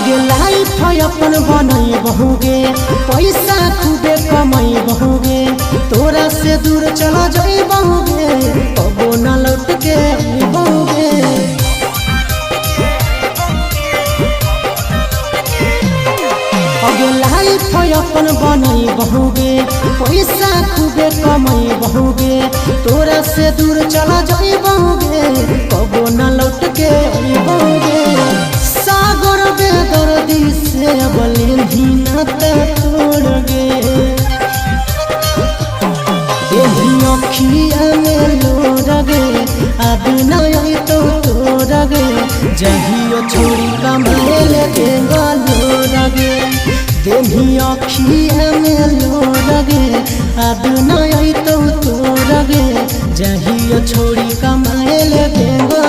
आगे लाइफ अपन बनई बहुगे, पैसा खूबे कमाई बहुगे, तोरा से दूर चला जाई बहुगे, कबो न लौट के बहुगे। आगे लाइफ अपन बनई बहुगे, पैसा खूबे कमाई बहुगे, तोरा से दूर चला जाई बहुगे, कबो न लौट के बहुगे। सागर बेदर्दी से बलेंधी नाता तोड़ गे, यही अखिया में लोर गे, आदि नहीं तो तोड़ गे, जहियो छोड़ी कमाए लगे लोर गे, यही अखिया में लोर गे,